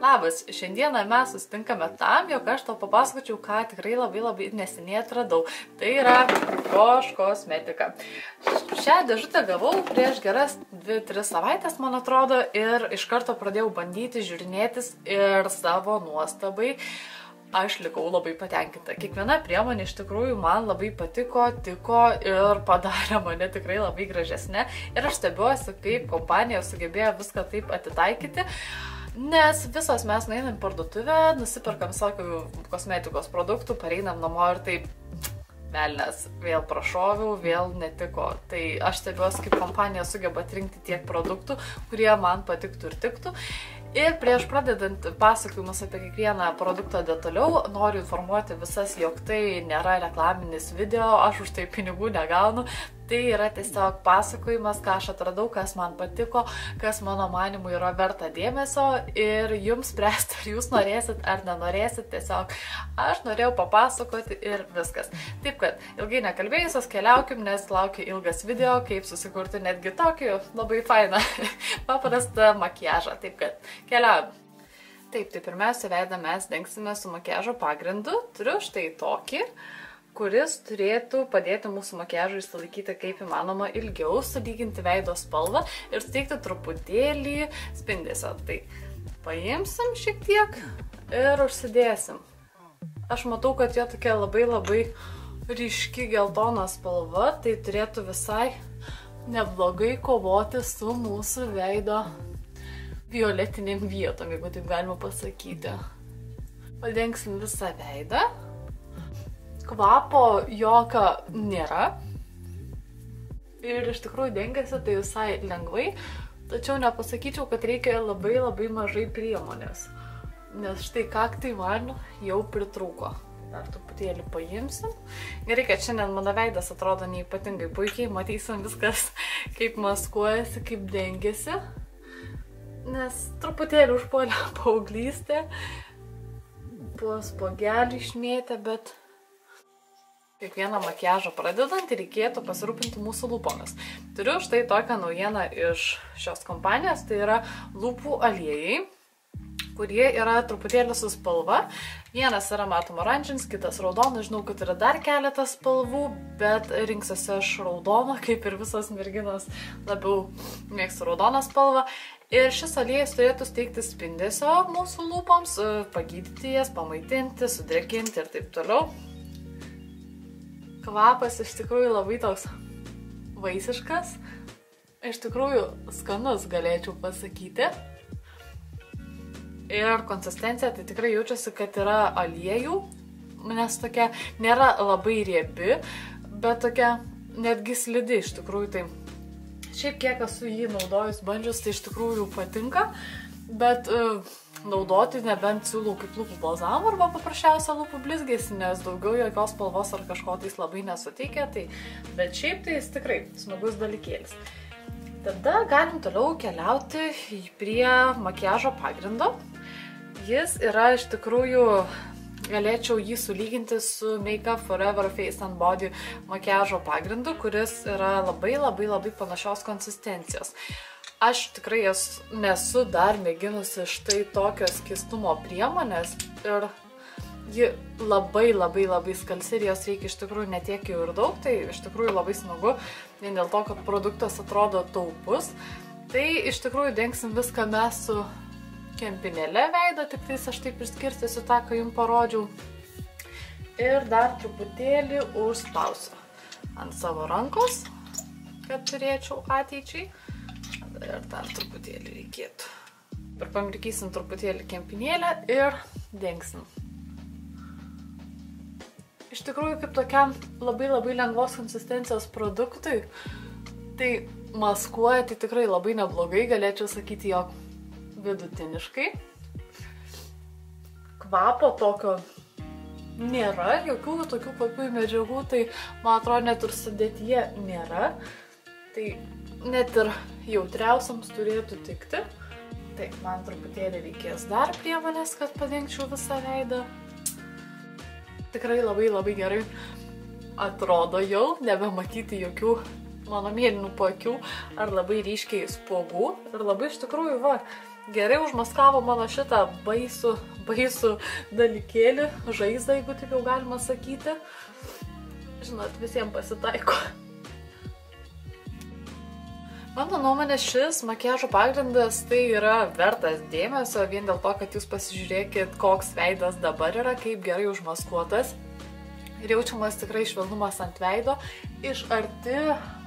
Labas, šiandieną mes susitinkame tam, jog aš tau papasakočiau, ką tikrai labai neseniai atradau. Tai yra Gosh kosmetika. Šią dėžutę gavau prieš geras 2-3 savaitės, man atrodo, ir iš karto pradėjau bandyti žiūrinėtis ir savo nuostabai. Aš likau labai patenkinta. Kiekviena priemonė iš tikrųjų man labai patiko, tiko ir padarė mane tikrai labai gražesnė. Ir aš stebiuosi, kaip kompanija sugebėjo viską taip atitaikyti. Nes visos mes nueinam į parduotuvę, nusiperkam visokių kosmetikos produktų, pareinam namo ir taip velnes, vėl prašoviau, vėl netiko. Tai aš stebiuosi, kaip kompanija sugeba atrinkti tiek produktų, kurie man patiktų ir tiktų. Ir prieš pradedant pasakojimus apie kiekvieną produktą detaliau, noriu informuoti visas, jog tai nėra reklaminis video, aš už tai pinigų negaunu. Tai yra tiesiog pasakojimas, ką aš atradau, kas man patiko, kas mano manimu yra verta dėmesio ir jums spręsti, ar jūs norėsit ar nenorėsit, tiesiog aš norėjau papasakoti ir viskas. Taip kad, ilgai nekalbėjusios, keliaukim, nes laukia ilgas video, kaip susikurti netgi tokį labai fainą paprastą makiažą. Taip kad, keliaujam. Taip, tai pirmiausia, veidą mes dengsime su makiažo pagrindu. Turiu štai tokį, kuris turėtų padėti mūsų makiažui išsilaikyti kaip įmanoma ilgiau, sulyginti veido spalvą ir suteikti truputėlį spindesio. Tai paimsim šiek tiek ir užsidėsim. Aš matau, kad jo tokia labai ryški geltona spalva, tai turėtų visai neblogai kovoti su mūsų veido violetiniam vietom, jeigu taip galima pasakyti. Padengsim visą veidą. Kvapo jokio nėra ir iš tikrųjų dengiasi tai visai lengvai, tačiau nepasakyčiau, kad reikia labai mažai priemonės, nes štai kaktai man jau pritrūko. Dar truputėlį paimsim. Gerai, kad šiandien mano veidas atrodo neypatingai puikiai, matysim viskas kaip maskuojasi, kaip dengiasi, nes truputėlį užpuolė paauglystė, po spuogelį išmėtė, bet kiekvieną makiažą pradedant reikėtų pasirūpinti mūsų lūpomis. Turiu štai tokią naujieną iš šios kompanijos, tai yra lūpų aliejai, kurie yra truputėlį su spalva. Vienas yra matom oranžinis, kitas raudonas, žinau, kad yra dar keletas spalvų, bet rinksiuosi aš raudoną, kaip ir visos merginos labiau mėgstu raudoną spalvą. Ir šis aliejus turėtų steigti spindesio mūsų lūpoms, pagydyti jas, pamaitinti, sudrėkinti ir taip toliau. Kvapas iš tikrųjų labai toks vaisiškas, iš tikrųjų skanus galėčiau pasakyti. Ir konsistencija tai tikrai jaučiasi, kad yra aliejų, nes tokia nėra labai riebi, bet tokia netgi slidi iš tikrųjų. Tai šiaip kiek esu jį naudojus bandžius, tai iš tikrųjų patinka, bet naudoti nebent siūlau kaip lūpų balzamą arba paprasčiausia lūpų blizgėsi, nes daugiau jokios spalvos ar kažko tais labai nesuteikia, tai, bet šiaip tai jis tikrai smagus dalykėlis. Tada galim toliau keliauti prie makiažo pagrindo. Jis yra iš tikrųjų, galėčiau jį sulyginti su Make Up For Ever Face and Body makiažo pagrindu, kuris yra labai panašios konsistencijos. Aš tikrai nesu dar mėginusi štai tokios skystumo priemonės ir ji labai skalsi ir jos reikia iš tikrųjų netiek jau ir daug, tai iš tikrųjų labai smagu, vien dėl to, kad produktas atrodo taupus. Tai iš tikrųjų dengsim viską mes su kempinėle veidą, tik tais aš taip išskirstysiu tą, ką jums parodžiau. Ir dar truputėlį užspausiu ant savo rankos, kad turėčiau ateičiai. Ir dar truputėlį reikėtų. Ir pamirkysim truputėlį kempinėlę ir dengsim. Iš tikrųjų, kaip tokiam labai lengvos konsistencijos produktui, tai maskuoja tai tikrai labai neblogai, galėčiau sakyti, jog vidutiniškai. Kvapo tokio nėra, jokių tokių kvapių medžiagų, tai man atrodo net ir sudėtyje nėra. Tai net ir jautriausiams turėtų tikti. Taip, man truputėlį reikės dar priemonės, kad padengčiau visą veidą. Tikrai labai gerai atrodo jau, nebematyti jokių mano mėlynų paakių ar labai ryškiai spuogų. Ir labai iš tikrųjų, gerai užmaskavo mano šitą baisų dalykėlį, žaizdą, jeigu taip jau galima sakyti. Žinot, visiems pasitaiko. Mano nuomonė, šis makiažo pagrindas tai yra vertas dėmesio, vien dėl to, kad jūs pasižiūrėkit, koks veidas dabar yra, kaip gerai užmaskuotas. Ir jaučiamas tikrai švelnumas ant veido. Iš arti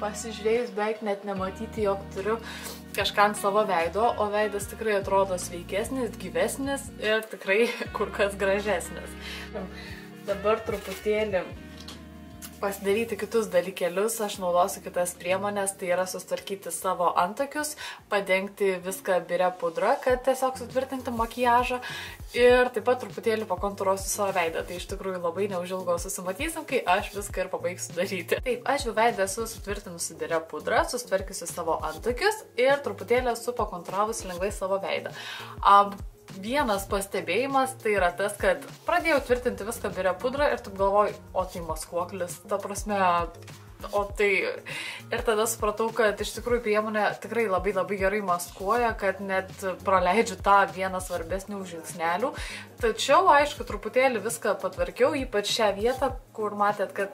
pasižiūrėjus beveik net nematyti, jog turiu kažką ant savo veido, o veidas tikrai atrodo sveikesnis, gyvesnis ir tikrai kur kas gražesnis. Dabar truputėlį pasidaryti kitus dalykėlius, aš naudosiu kitas priemonės, tai yra sustvarkyti savo antakius, padengti viską biria pudra, kad tiesiog sutvirtinti makiažą ir taip pat truputėlį pakontūruosiu savo veidą. Tai iš tikrųjų labai neužilgo susimatysim, kai aš viską ir pabaigsiu daryti. Taip, aš jau veidą esu sutvirtinusi biria pudra, sustvarkiusi savo antakius ir truputėlį esu pakontūravusi lengvai savo veidą. Vienas pastebėjimas tai yra tas, kad pradėjau tvirtinti viską biria pudra ir taip galvoju, o tai maskuoklis, ta prasme, o tai... Ir tada supratau, kad iš tikrųjų priemonė tikrai labai gerai maskuoja, kad net praleidžiu tą vieną svarbesnių žingsnelių. Tačiau, aišku, truputėlį viską patvarkiau, ypač šią vietą, kur matėt, kad,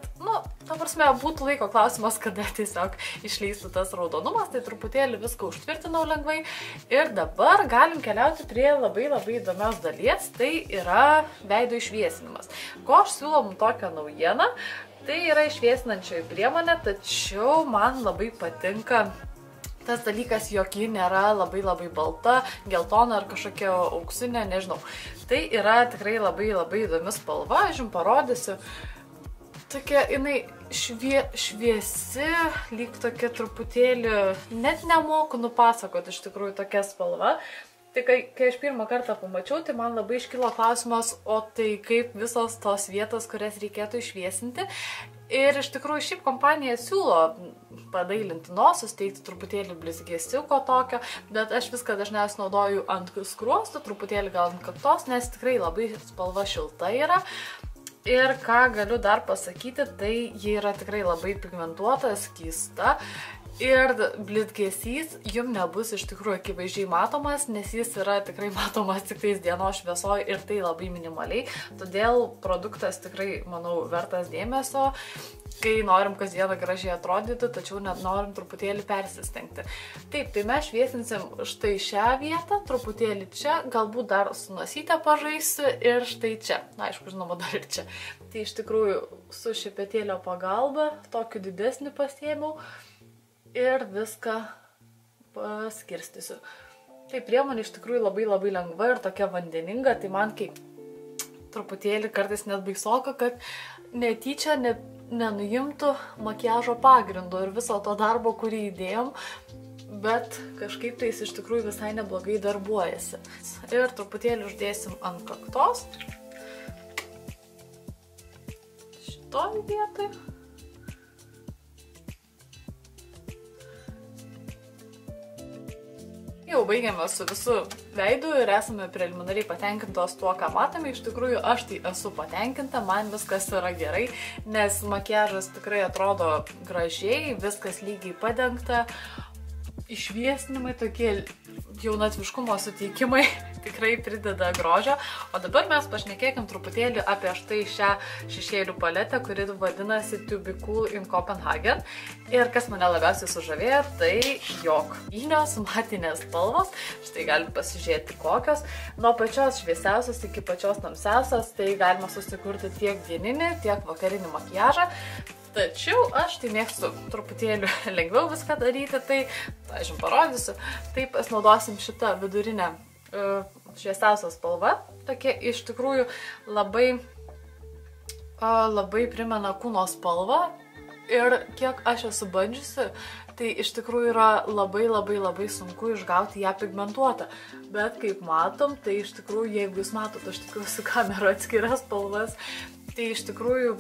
ta prasme, būtų laiko klausimas, kada tiesiog išleistų tas raudonumas, tai truputėlį viską užtvirtinau lengvai. Ir dabar galim keliauti prie labai įdomios dalies, tai yra veido išviesinimas. Ko aš siūlau tokią naujieną? Tai yra išviesinančioji priemonė, tačiau man labai patinka tas dalykas, jog ji nėra labai balta, geltona ar kažkokia auksinė, nežinau. Tai yra tikrai labai įdomi spalva, aš jums parodysiu. Tokia, jinai šviesi, lyg tokia truputėlį, net nemoku nupasakoti iš tikrųjų tokia spalva. Tai kai aš pirmą kartą pamačiau, tai man labai iškilo klausimas, o tai kaip visos tos vietos, kurias reikėtų išviesinti. Ir iš tikrųjų šiaip kompanija siūlo padailinti nosus, teikti truputėlį blizgesiuko tokio, bet aš viską dažniausiai naudoju ant skruostų, truputėlį gal ant kaktos, nes tikrai labai spalva šilta yra. Ir ką galiu dar pasakyti, tai ji yra tikrai labai pigmentuota, skysta. Ir blizgesys jums nebus iš tikrųjų akivaizdžiai matomas, nes jis yra tikrai matomas tik tais dienos šviesoje ir tai labai minimaliai. Todėl produktas tikrai, manau, vertas dėmesio, kai norim kasdieną gražiai atrodyti, tačiau net norim truputėlį persistengti. Taip, tai mes šviesinsim štai šią vietą, truputėlį čia, galbūt dar su nosyte pažaisiu ir štai čia. Na, aišku, žinoma, dar ir čia. Tai iš tikrųjų su šepetėlio pagalba tokį didesnį pasiėmiau. Ir viską paskirstysiu. Tai priemonė iš tikrųjų labai lengva ir tokia vandeninga, tai man kaip truputėlį kartais net baisoka, kad netyčia nenuimtų makiažo pagrindo ir viso to darbo, kurį įdėjom, bet kažkaip tai jis iš tikrųjų visai neblogai darbuojasi. Ir truputėlį uždėsim ant kaktos. Šitoj vietoj. Jau baigėme su visu veidu ir esame preliminariai patenkintos tuo, ką matome. Iš tikrųjų, aš tai esu patenkinta, man viskas yra gerai, nes makiažas tikrai atrodo gražiai, viskas lygiai padengta. Išviesinimai tokie jaunatviškumo suteikimai tikrai prideda grožio. O dabar mes pašnekėkim truputėlį apie štai šią šešėlių paletę, kuri vadinasi To Be Cool in Copenhagen. Ir kas mane labiausiai sužavėjo, tai jog vynios matinės spalvos, štai galite pasižiūrėti kokios, nuo pačios šviesiausios iki pačios tamsiausios, tai galima susikurti tiek dieninį, tiek vakarinį makiažą. Tačiau aš tai mėgstu truputėlį lengviau viską daryti, tai aš jums parodysiu. Taip, naudosim šitą vidurinę šviesiausią spalvą. Tokia iš tikrųjų labai primena kūno spalvą. Ir kiek aš esu bandžiusi, tai iš tikrųjų yra labai sunku išgauti ją pigmentuotą. Bet kaip matom, tai iš tikrųjų, jeigu jūs matot, aš tikiuosi su kamera atskiras spalvas, tai iš tikrųjų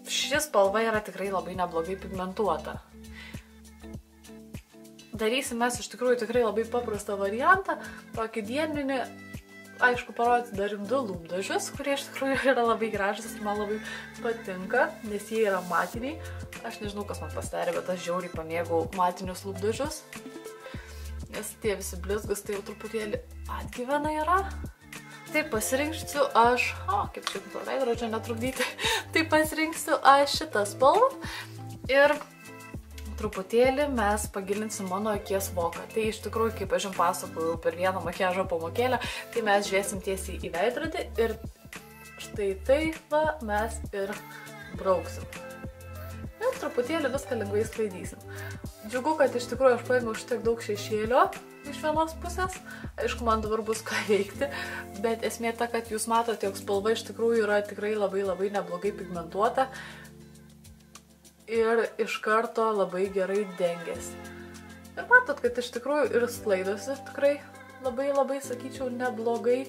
ši spalva yra tikrai labai neblogai pigmentuota. Darysim mes iš tikrųjų tikrai labai paprastą variantą, tokį dieninį, aišku, parodyti dar jums 2 lūpdažius, kurie iš tikrųjų yra labai gražus ir man labai patinka, nes jie yra matiniai. Aš nežinau, kas man pasidarė, bet aš žiauriai pamėgau matinius lūpdažius, nes tie visi blizgus tai jau truputėlį atgyvena yra. Tai pasirinksiu aš, kaip čia to veidrodžio netrukdyti, tai pasirinksiu aš šitą spalvą ir truputėlį mes pagilinsim mano akies voką. Tai iš tikrųjų, kaip aš jums pasakojau per vieną makiažo pamokėlę, tai mes žiūrėsim tiesiai į veidrodį ir štai tai va mes ir brauksim. Ir truputėlį viską lengvai sklaidysim. Džiugu, kad iš tikrųjų aš paėmiau šitiek daug šešėlio iš vienos pusės. Aišku, man dabar bus ką veikti, bet esmė ta, kad jūs matote, jog spalva iš tikrųjų yra tikrai labai neblogai pigmentuota. Ir iš karto labai gerai dengiasi. Ir matot, kad iš tikrųjų ir sklaidosi tikrai labai, sakyčiau, neblogai.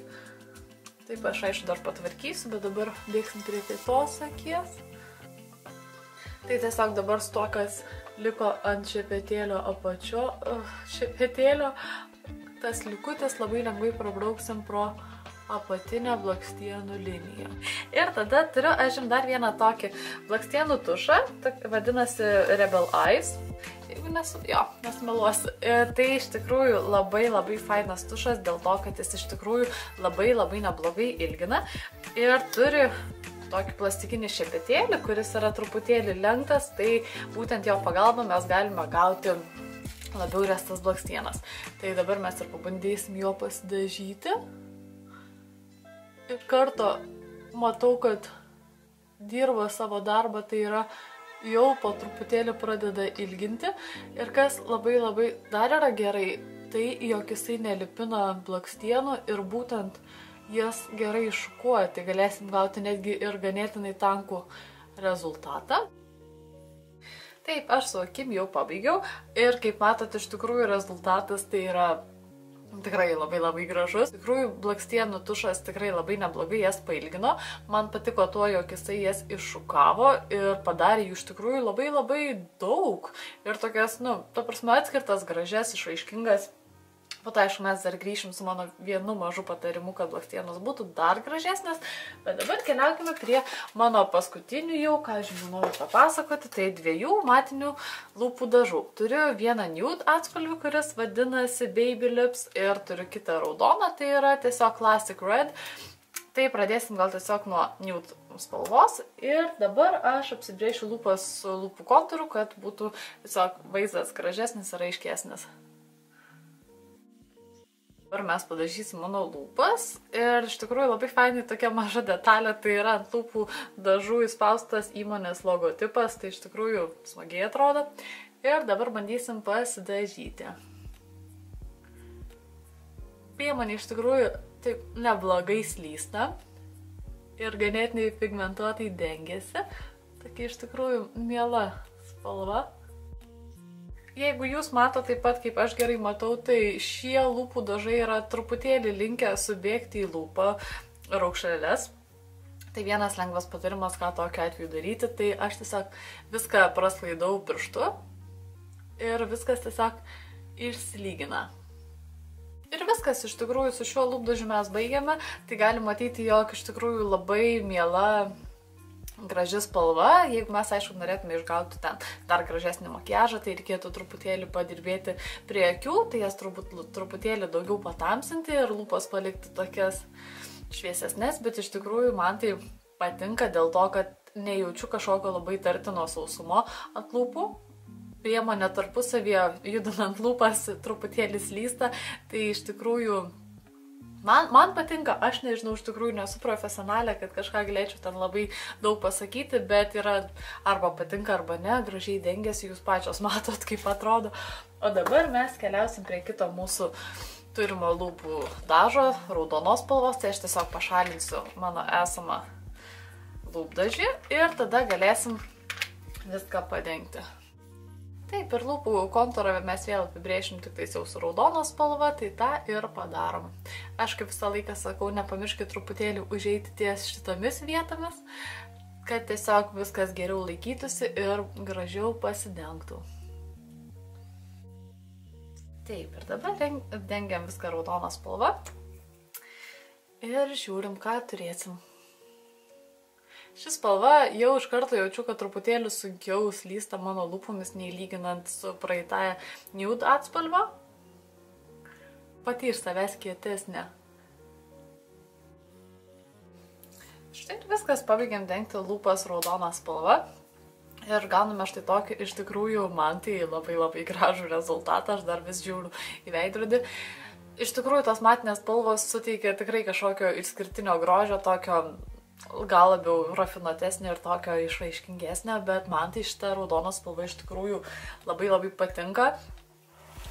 Taip, aš aišku dar patvarkysiu, bet dabar bėgsim prie kitos akies. Tai tiesiog dabar stokas liko ant šepetėlio apačio, tas likutis labai lengvai prabrauksim pro apatinę blakstienų liniją. Ir tada turiu aš jums dar vieną tokį blakstienų tušą, vadinasi Rebel Eyes. Jeigu nesumeluosiu. Tai iš tikrųjų labai fainas tušas dėl to, kad jis iš tikrųjų labai neblogai ilgina. Ir turi tokį plastikinį šepetėlį, kuris yra truputėlį lenktas, tai būtent jo pagalba mes galime gauti labiau restas blakstienas. Tai dabar mes ir pabandysim jo pasidažyti. Ir karto matau, kad dirba savo darbą, tai yra jau po truputėlį pradeda ilginti. Ir kas labai dar yra gerai, tai jog jisai nelipina blakstienų ir būtent jas gerai iššukuoja, tai galėsim gauti netgi ir ganėtinai tankų rezultatą. Taip, aš su akim jau pabaigiau ir kaip matot, iš tikrųjų rezultatas tai yra tikrai labai gražus. Iš tikrųjų, blakstienų tušas tikrai labai neblogai jas pailgino. Man patiko tuo, jog jisai jas iššukavo ir padarė jų iš tikrųjų labai daug. Ir tokias, ta prasme, atskirtas, gražias, išraiškingas. Po to, aišku, mes dar grįšim su mano vienu mažu patarimu, kad blakstienos būtų dar gražesnės. Bet dabar keliaukime prie mano paskutinių jau, ką aš noriu papasakoti, tai 2 matinių lūpų dažų. Turiu vieną nude atspalvį, kuris vadinasi Baby Lips, ir turiu kitą raudoną, tai yra tiesiog Classic Red. Tai pradėsim gal tiesiog nuo nude spalvos ir dabar aš apsibrėšiu lūpas su lūpų kontūru, kad būtų tiesiog vaizdas gražesnis ir aiškesnis. Dabar mes padažysim mano lūpas ir iš tikrųjų labai fainai tokia maža detalė, tai yra ant lūpų dažų įspaustas įmonės logotipas, tai iš tikrųjų smagiai atrodo. Ir dabar bandysim pasidažyti. Priemonė iš tikrųjų taip neblogai slysta ir ganėtinai pigmentuotai dengiasi. Tokia iš tikrųjų miela spalva. Jeigu jūs mato taip pat, kaip aš gerai matau, tai šie lūpų dažai yra truputėlį linkę subėgti į lūpą raukšleles. Tai vienas lengvas patarimas, ką tokiu atveju daryti, tai aš tiesiog viską praslaidau pirštu ir viskas tiesiog išsilygina. Ir viskas, iš tikrųjų, su šiuo lūpdažiu mes baigiame, tai galime matyti, jog iš tikrųjų labai miela graži spalva. Jeigu mes, aišku, norėtume išgauti ten dar gražesnį makiažą, tai reikėtų truputėlį padirbėti prie akių, tai jas truputėlį daugiau patamsinti ir lūpas palikti tokias šviesesnės, bet iš tikrųjų man tai patinka dėl to, kad nejaučiu kažkokio labai tartino sausumo ant lūpų. Priemonė tarpusavyje judinant lūpas truputėlį slysta, tai iš tikrųjų man patinka, aš nežinau, iš tikrųjų nesu profesionalė, kad kažką galėčiau ten labai daug pasakyti, bet yra arba patinka, arba ne, gražiai dengiasi, jūs pačios matot, kaip atrodo. O dabar mes keliausim prie kito mūsų turimo lūpų dažo, raudonos spalvos, tai aš tiesiog pašalinsiu mano esamą lūpdažį ir tada galėsim viską padengti. Taip, ir lūpų kontūrą mes vėl apibrėšim tik tais jau su raudonos spalva, tai tą ir padarom. Aš kaip visą laiką sakau, nepamirškit truputėlį užeiti ties šitomis vietomis, kad tiesiog viskas geriau laikytųsi ir gražiau pasidengtų. Taip, ir dabar dengiam viską raudoną spalvą ir žiūrim, ką turėsim. Ši spalva jau iš karto jaučiu, kad truputėlį sunkiau slysta mano lūpomis, nei lyginant su praeitąją nude atspalvą. pati iš savęs kietesnė. Štai ir viskas, pabaigiam dengti lūpas raudoną spalvą. Ir gauname štai tokį, iš tikrųjų, man tai labai gražų rezultatą, aš dar vis žiūriu į veidrodį. Iš tikrųjų, tos matinės spalvos suteikia tikrai kažkokio išskirtinio grožio, tokio gal labiau rafinuotesnė ir tokio išraiškingesnė, bet man tai šita raudona spalva iš tikrųjų labai patinka.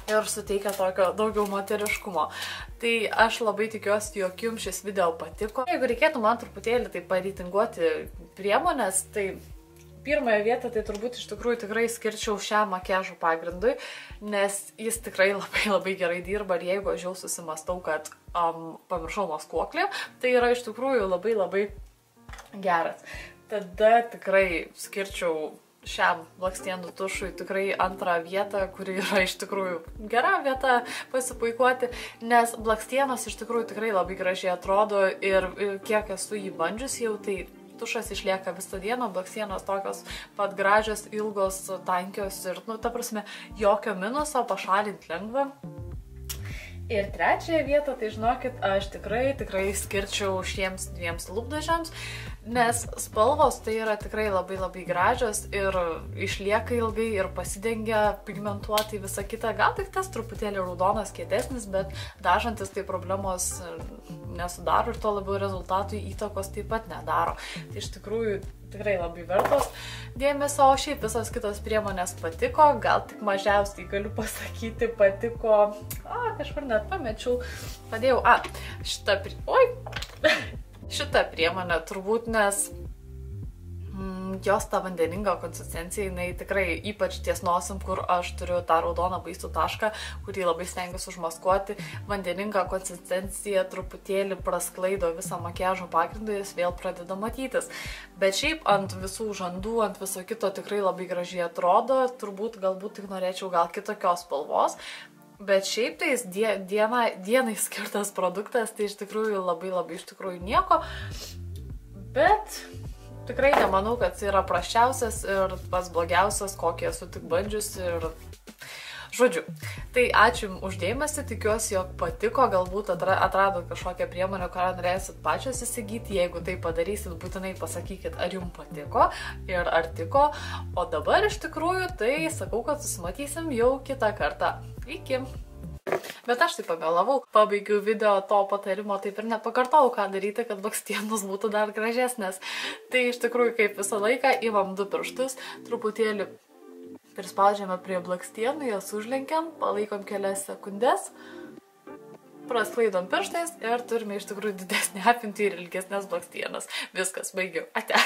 Ir suteikia tokio daugiau moteriškumo. Tai aš labai tikiuosi, jog jums šis video patiko. Jeigu reikėtų man truputėlį tai pareitinguoti priemonės, tai pirmąją vietą tai turbūt iš tikrųjų tikrai skirčiau šiam makiažo pagrindui, nes jis tikrai labai gerai dirba ir jeigu aš jau susimastau, kad pamiršau maskuoklį, tai yra iš tikrųjų labai geras. Tada tikrai skirčiau šiam blakstienų tušui tikrai antrą vietą, kuri yra iš tikrųjų gera vieta pasipuikuoti, nes blakstienos iš tikrųjų tikrai labai gražiai atrodo ir kiek esu jį bandžius jau, tai tušas išlieka visą dieną, blakstienos tokios pat gražios, ilgos, tankios ir, ta prasme, jokio minuso, pašalinti lengva. Ir trečiąją vietą, tai žinokit, aš tikrai skirčiau šiems dviems lūpdažiams, nes spalvos tai yra tikrai labai gražios ir išlieka ilgai ir pasidengia pigmentuotai visą kitą. Gal tik tas truputėlį raudonas kietesnis, bet dažantis tai problemos nesudaro ir to labiau rezultatui įtakos taip pat nedaro. Tai iš tikrųjų tikrai labai vertos dėmesio, o šiaip visos kitos priemonės patiko, gal tik mažiausiai galiu pasakyti patiko, kažkur net pamečiau, padėjau, šitą priemonę turbūt, nes jos ta vandeninga konsistencija, jinai tikrai ypač ties nosim, kur aš turiu tą raudoną baisų tašką, kurį labai stengiuosi užmaskuoti, vandeninga konsistencija truputėlį prasklaido visą makiažo pagrindą ir jis vėl pradeda matytis. Bet šiaip ant visų žandų, ant viso kito tikrai labai gražiai atrodo, turbūt galbūt tik norėčiau gal kitokios spalvos. Bet šiaip tai dienai skirtas produktas, tai iš tikrųjų labai iš tikrųjų nieko. Bet tikrai nemanau, kad jis yra prasčiausias ir pats blogiausias, kokį esu tik bandžius ir žodžiu. Tai ačiū jums už dėmesį, tikiuosi, jog patiko, galbūt atradot kažkokią priemonę, kurią norėsit pačios įsigyti. Jeigu tai padarysit, būtinai pasakykit, ar jums patiko ir ar tiko. O dabar iš tikrųjų tai sakau, kad susimatysim jau kitą kartą. Iki! Bet aš tai pamelavau, pabaigiau video to patarimo, taip ir nepakartau, ką daryti, kad blakstienos būtų dar gražesnės. Tai iš tikrųjų, kaip visą laiką, imam 2 pirštus, truputėlį prispaudžiame prie blakstienų, jas užlenkiam, palaikom kelias sekundės, prasklaidom pirštais ir turime iš tikrųjų didesnį apimtį ir ilgesnės blakstienas. Viskas, baigiau. Ate.